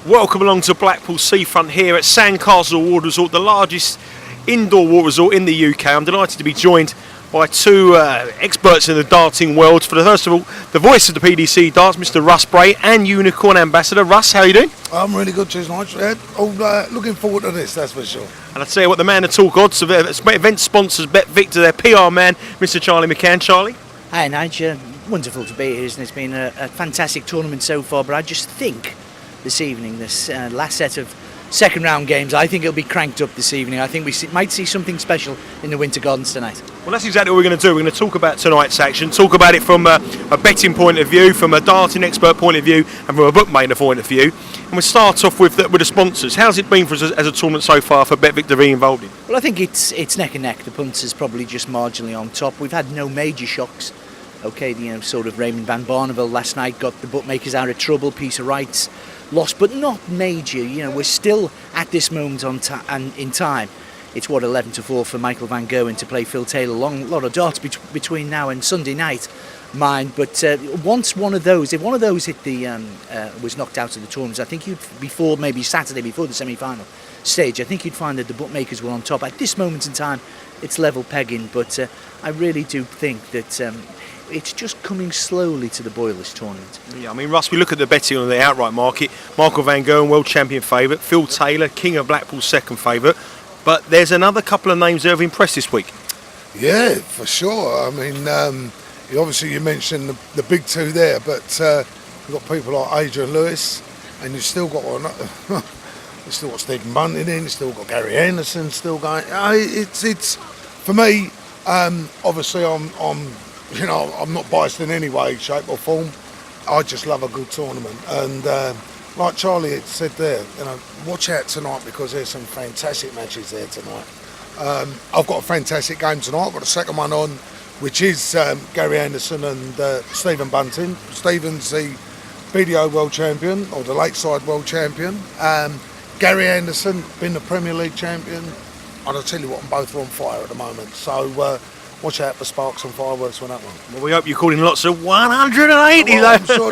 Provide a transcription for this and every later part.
Welcome along to Blackpool Seafront here at Sandcastle Water Resort, the largest indoor water resort in the UK. I'm delighted to be joined by two experts in the darting world. First of all, the voice of the PDC darts, Mr. Russ Bray, and Unicorn Ambassador. Russ, how are you doing? I'm really good, cheers, Nigel. Looking forward to this, that's for sure. And I tell you what, the man of all gods, event sponsors BetVictor, their PR man, Mr. Charlie McCann. Charlie? Hi, Nigel. Wonderful to be here, isn't it? It's been a fantastic tournament so far, but I just think this evening, this last set of second round games, I think it'll be cranked up this evening. I think we might see something special in the Winter Gardens tonight. Well, that's exactly what we're going to do. We're going to talk about tonight's action, talk about it from a betting point of view, from a darting expert point of view, and from a bookmaker point of view. And we'll start off with the sponsors. How's it been for us as a tournament so far for BetVictor being involved in? Well, I think it's neck and neck. The punters probably just marginally on top. We've had no major shocks. Okay, sort of Raymond van Barneveld last night got the bookmakers out of trouble. Peter Wright's lost, but not major. We're still at this moment in time. It's 11-4 for Michael van Gerwen to play Phil Taylor. Lot of darts between now and Sunday night, mind. But once if one of those hit was knocked out of the tournament, I think maybe Saturday before the semi-final stage, I think you'd find that the bookmakers were on top. At this moment in time, it's level pegging, but I really do think that it's just coming slowly to the Boilers tournament. Yeah, I mean, Russ, we look at the betting on the outright market. Michael van Gerwen, world champion favourite. Phil Taylor, King of Blackpool, second favourite. But there's another couple of names that have impressed this week. Yeah, for sure. I mean, obviously you mentioned the big two there, but you've got people like Adrian Lewis, and you've still got Stephen Bunting in, you've still got Gary Anderson still going. It's for me. Obviously, I'm not biased in any way, shape or form. I just love a good tournament, and like Charlie had said there, watch out tonight because there's some fantastic matches there tonight. I've got a fantastic game tonight. I've got a second one on, which is Gary Anderson and Stephen Bunting. Stephen's the BDO world champion, or the Lakeside world champion. Gary Anderson, been the Premier League champion. And I'll tell you what, both are on fire at the moment. So watch out for sparks and fireworks for that one. Well, we hope you're calling lots of 180 though. I'm sure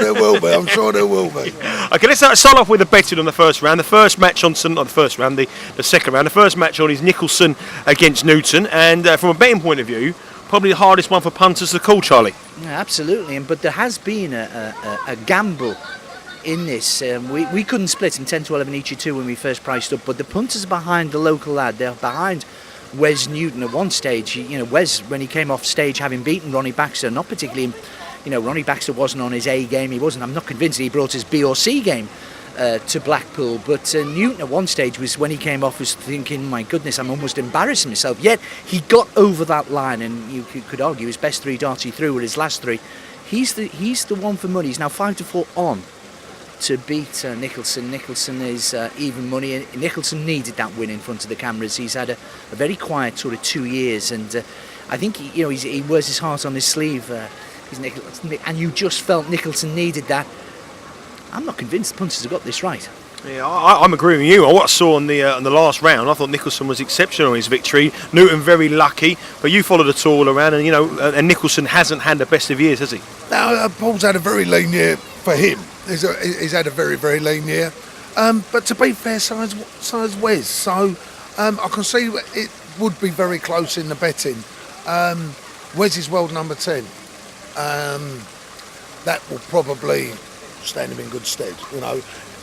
there will be. Okay, let's start off with the betting on the first round. The first match on the first round, the second round. The first match on is Nicholson against Newton, and from a betting point of view, probably the hardest one for punters to call, Charlie. Yeah, absolutely. But there has been a gamble in this. We couldn't split in 10-11 each of two when we first priced up, but the punters are behind the local lad. They're behind Wes Newton at one stage. Wes, when he came off stage having beaten Ronnie Baxter, not particularly, Ronnie Baxter wasn't on his A game. I'm not convinced he brought his B or C game to Blackpool, but Newton at one stage when he came off was thinking, my goodness, I'm almost embarrassing myself. Yet he got over that line, and you could argue his best three darts he threw were his last three. He's the one for money. He's now 5-4 on to beat Nicholson. Nicholson is even money. Nicholson needed that win in front of the cameras. He's had a very quiet sort of 2 years, and I think he wears his heart on his sleeve. And you just felt Nicholson needed that. I'm not convinced the punters have got this right. Yeah, I'm agreeing with you. What I saw on the last round, I thought Nicholson was exceptional in his victory. Newton very lucky, but you followed it all around, and and Nicholson hasn't had the best of years, has he? No, Paul's had a very lean year for him. He's had a very, very lean year. But to be fair, so has Wes. So I can see it would be very close in the betting. Wes is world number 10. That will probably stand him in good stead.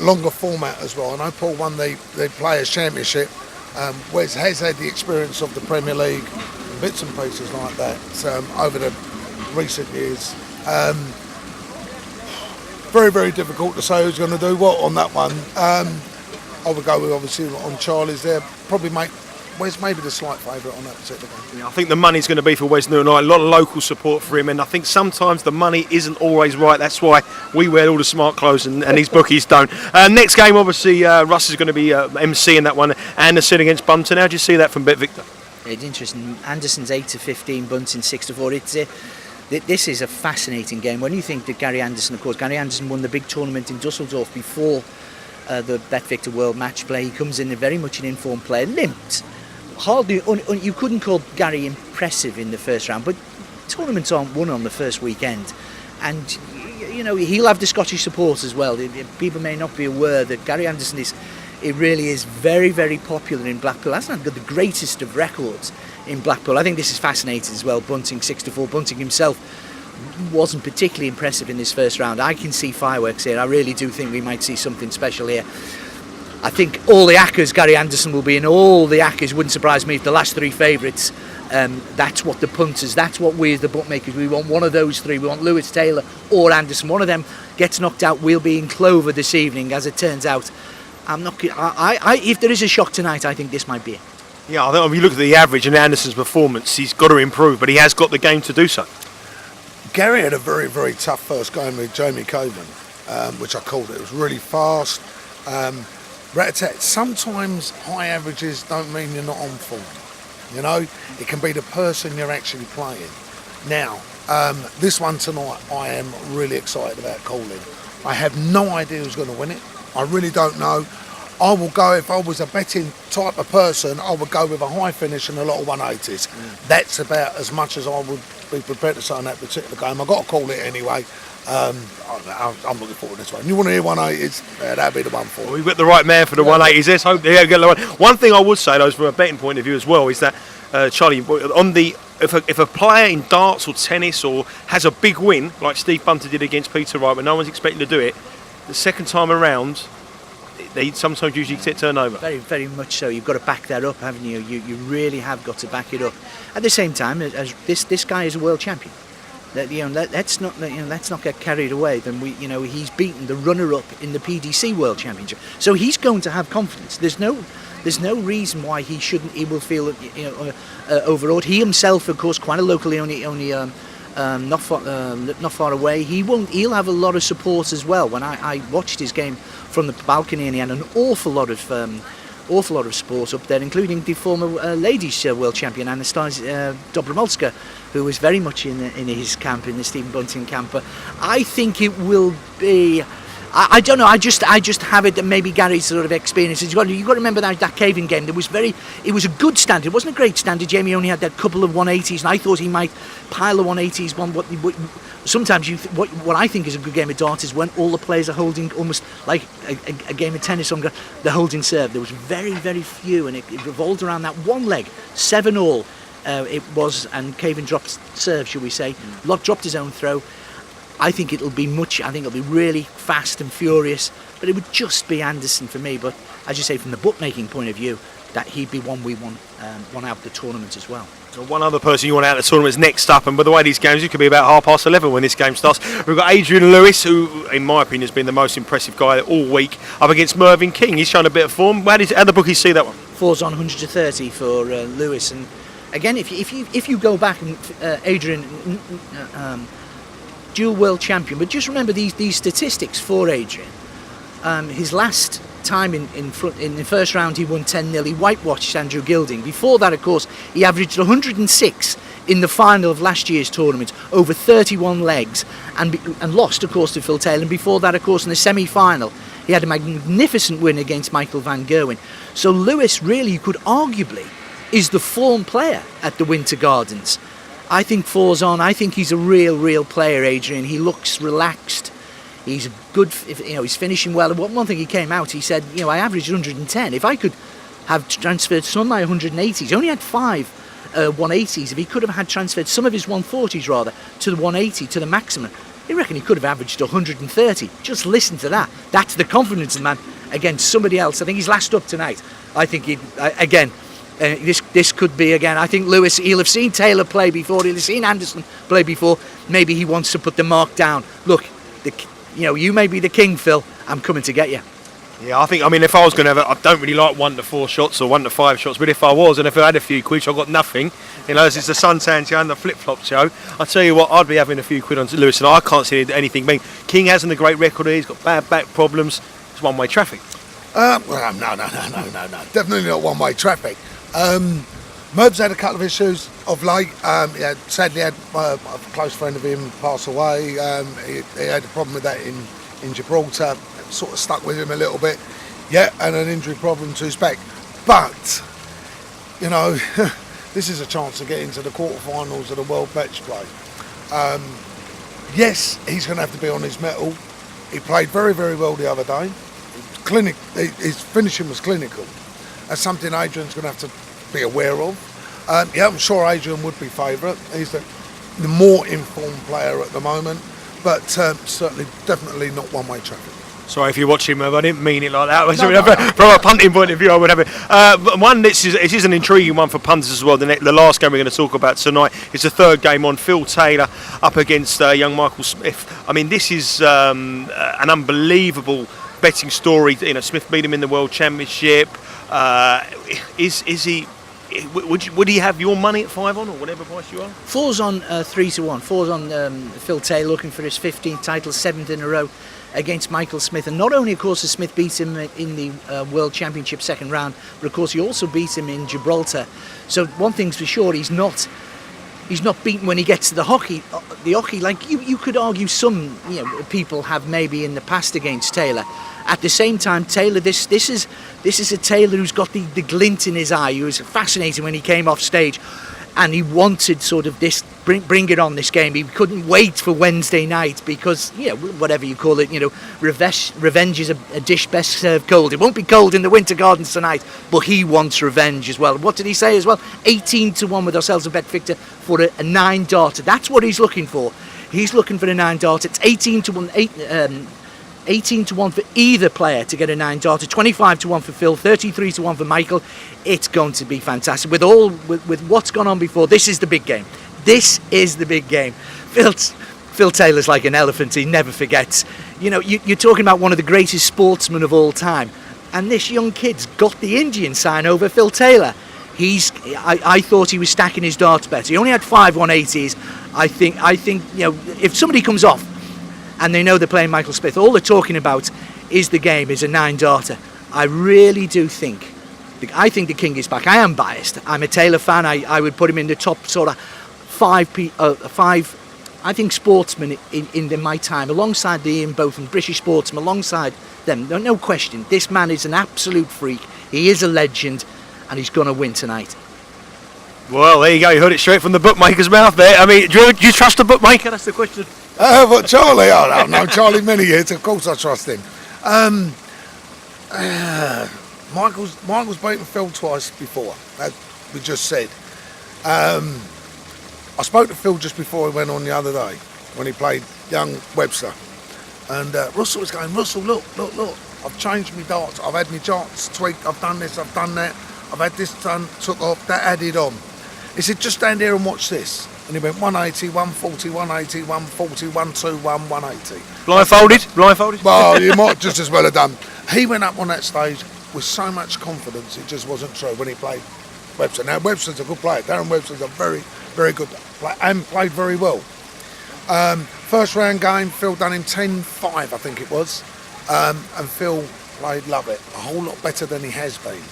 Longer format as well. I know Paul won the Players' Championship. Wes has had the experience of the Premier League, bits and pieces like that over the recent years. Very, very difficult to say who's going to do what on that one. I would go with, obviously, on Charlie's there. Probably make Wes maybe the slight favourite on that particular game. Yeah, I think the money's going to be for Wes Newton. A lot of local support for him, and I think sometimes the money isn't always right. That's why we wear all the smart clothes and these bookies don't. Next game, obviously, Russ is going to be MC in that one. Anderson against Bunting. How do you see that from BetVictor? It's interesting. Anderson's 8-15, Bunting 6-4. This is a fascinating game. When you think that Gary Anderson won the big tournament in Dusseldorf before the BetVictor World Match Play. He comes in very much an informed player, limped. Hardly, you couldn't call Gary impressive in the first round, but tournaments aren't won on the first weekend, and he'll have the Scottish support as well. People may not be aware that Gary Anderson really is very, very popular in Blackpool. Hasn't got the greatest of records in Blackpool. I think this is fascinating as well. Bunting 6-4. Bunting himself wasn't particularly impressive in this first round. I can see fireworks here. I really do think we might see something special here. I think all the Ackers, Gary Anderson will be in all the Ackers. Wouldn't surprise me if the last three favourites, that's what the punters, that's what we as the bookmakers, we want one of those three. We want Lewis, Taylor or Anderson. One of them gets knocked out. We'll be in clover this evening, as it turns out. If there is a shock tonight, I think this might be it. Yeah, I think if you look at the average and Anderson's performance, he's got to improve, but he has got the game to do so. Gary had a very, very tough first game with Jamie Coburn, which I called it. It was really fast. Rat-a-tat. Sometimes high averages don't mean you're not on form. You know, it can be the person you're actually playing. Now, this one tonight, I am really excited about calling. I have no idea who's going to win it. I really don't know. I will go, if I was a betting type of person, I would go with a high finish and a lot of 180s. That's about as much as I would be prepared to say on that particular game. I've got to call it anyway. I'm looking forward to this one. You want to hear 180s? That'd be the one for. Well, we've got the right man for the 180s. Let's hope they get the one. One thing I would say, though, from a betting point of view as well, is that Charlie, if a player in darts or tennis or has a big win like Steve Bunting did against Peter Wright, when no one's expecting to do it, the second time around, they sometimes usually get turned over. Very, very much so. You've got to back that up, haven't you? You really have got to back it up. At the same time, as this guy is a world champion. Let's not get carried away. Then he's beaten the runner-up in the PDC World Championship, so he's going to have confidence. There's no reason why he shouldn't. He will feel overawed. He himself, of course, quite a locally only not far away. He'll have a lot of support as well. When I watched his game from the balcony, and he had an awful lot of support up there, including the former ladies world champion Anastasia Dobromolska, who was very much in his camp, in the Stephen Bunting camp. But I think it will be. I don't know. I just have it that maybe Gary's sort of experiences. You've got to remember that caving game. It was a good standard. It wasn't a great standard. Jamie only had that couple of 180s, and I thought he might pile the 180s. Sometimes what I think is a good game of darts is when all the players are holding, almost like a game of tennis. They're holding serve. There was very, very few, and it revolved around that one leg. 7-all it was, and Caven dropped serve, shall we say? Locke dropped his own throw. I think it'll be really fast and furious, but it would just be Anderson for me. But as you say, from the bookmaking point of view, that he'd be one we want out the tournament as well. So one other person you want out of the tournament is next up, and by the way, these games, it could be about 11:30 when this game starts. We've got Adrian Lewis, who, in my opinion, has been the most impressive guy all week, up against Mervyn King. He's shown a bit of form. How the bookies see that one? 4's on 130 for Lewis, and again, if you go back and Adrian. Dual world champion, but just remember these statistics for Adrian. His last time in the first round, he won 10-0. He whitewashed Andrew Gilding. Before that, of course, he averaged 106 in the final of last year's tournament, over 31 legs, and lost, of course, to Phil Taylor. And before that, of course, in the semi-final, he had a magnificent win against Michael van Gerwen. So Lewis, really, you could arguably, is the form player at the Winter Gardens. I think 4's on. I think he's a real player, Adrian. He looks relaxed. He's good. He's finishing well. And one thing he came out, he said, I averaged 110. If I could have transferred some of my 180s, he only had 5 180s. If he could have had transferred some of his 140s rather to the 180 to the maximum, I reckon he could have averaged 130. Just listen to that. That's the confidence of the man against somebody else. I think he's last up tonight. I think this could be again. I think Lewis, he'll have seen Taylor play before, he'll have seen Anderson play before. Maybe he wants to put the mark down. Look, you may be the king, Phil. I'm coming to get you. Yeah, if I was going to have I don't really like 1 to 4 shots or 1 to 5 shots, but if I was, and if I had a few quid, I got nothing. This is the suntan show and the flip-flop show. I tell you what, I'd be having a few quid on Lewis, and I can't see anything being. King hasn't a great record here. He's got bad back problems. It's one-way traffic. No. Definitely not one-way traffic. Merv's had a couple of issues of late. Sadly had a close friend of him pass away. He had a problem with that in Gibraltar. It sort of stuck with him a little bit. Yeah, and an injury problem to his back. But, this is a chance to get into the quarterfinals of the World Match Play. Yes, he's going to have to be on his mettle. He played very, very well the other day. His finishing was clinical. That's something Adrian's going to have to be aware of. Yeah, I'm sure Adrian would be favourite. He's the more informed player at the moment, but certainly, definitely not one-way traffic. Sorry if you watch him, I didn't mean it like that. No. From a punting point of view, I would have it. This is an intriguing one for punters as well. The last game we're going to talk about tonight is the third game on. Phil Taylor up against young Michael Smith. I mean, this is an unbelievable betting story. You know, Smith beat him in the World Championship. Is he? Would he have your money at 5 on or whatever price you are? 4's on 3-1. 4's on Phil Taylor looking for his 15th title, 7th in a row against Michael Smith. And not only, of course, has Smith beat him in the World Championship second round, but of course he also beat him in Gibraltar. So one thing's for sure, he's not beaten when he gets to the hockey. Like you could argue some people have maybe in the past against Taylor. At the same time, Taylor, this is a Taylor who's got the glint in his eye. He was fascinating when he came off stage, and he wanted sort of this bring it on this game. He couldn't wait for Wednesday night because whatever you call it, revenge is a dish best served cold. It won't be cold in the Winter Gardens tonight, but he wants revenge as well. What did he say as well? 18-1 with ourselves at BetVictor for a 9-darter. That's what he's looking for. He's looking for a 9-darter. It's 18-1. 18-1 for either player to get a 9-darter, 25-1 for Phil, 33-1 for Michael. It's going to be fantastic. With what's gone on before, this is the big game. This is the big game. Phil Taylor's like an elephant. He never forgets. You're talking about one of the greatest sportsmen of all time, and this young kid's got the Indian sign over Phil Taylor. I thought he was stacking his darts better. He only had 5 180s. I think if somebody comes off and they know they're playing Michael Smith, all they're talking about is the game, is a 9-darter. I really do think the King is back. I am biased. I'm a Taylor fan. I would put him in the top sort of five, I think, sportsmen in my time, alongside the Ian Botham, British sportsmen, alongside them. No question. This man is an absolute freak. He is a legend, and he's going to win tonight. Well, there you go. You heard it straight from the bookmaker's mouth there. I mean, do you trust the bookmaker? That's the question. But Charlie, I've known Charlie many years. Of course, I trust him. Michael's beaten Phil twice before, as we just said. I spoke to Phil just before he went on the other day when he played young Webster, and Russell was going, Russell, look, I've changed my darts. I've had my darts tweaked. I've done this. I've done that. I've had this done, took off, that added on. He said, just stand here and watch this. And he went 180, 140, 180, 140, 121, 180. Blindfolded? Well, you might just as well have done. He went up on that stage with so much confidence, it just wasn't true when he played Webster. Now, Webster's a good player. Darren Webster's a very, very good player and played very well. First round game, Phil done him 10-5, I think it was. And Phil played, love it, a whole lot better than he has been.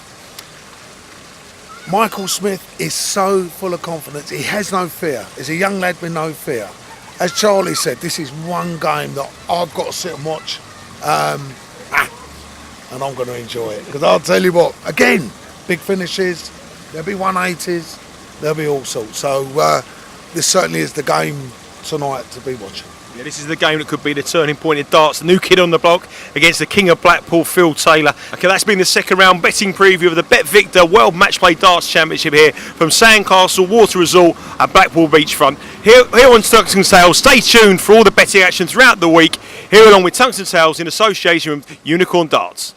Michael Smith is so full of confidence. He has no fear. He's a young lad with no fear. As Charlie said, this is one game that I've got to sit and watch, and I'm going to enjoy it. Because I'll tell you what, again, big finishes, there'll be 180s, there'll be all sorts. So this certainly is the game tonight to be watching. Yeah, this is the game that could be the turning point in darts. The new kid on the block against the King of Blackpool, Phil Taylor. Okay, that's been the second round betting preview of the BetVictor World Match Play Darts Championship here from Sandcastle Water Resort at Blackpool Beachfront. Here on Tungsten Sales, stay tuned for all the betting action throughout the week. Here along with Tungsten Sales in association with Unicorn Darts.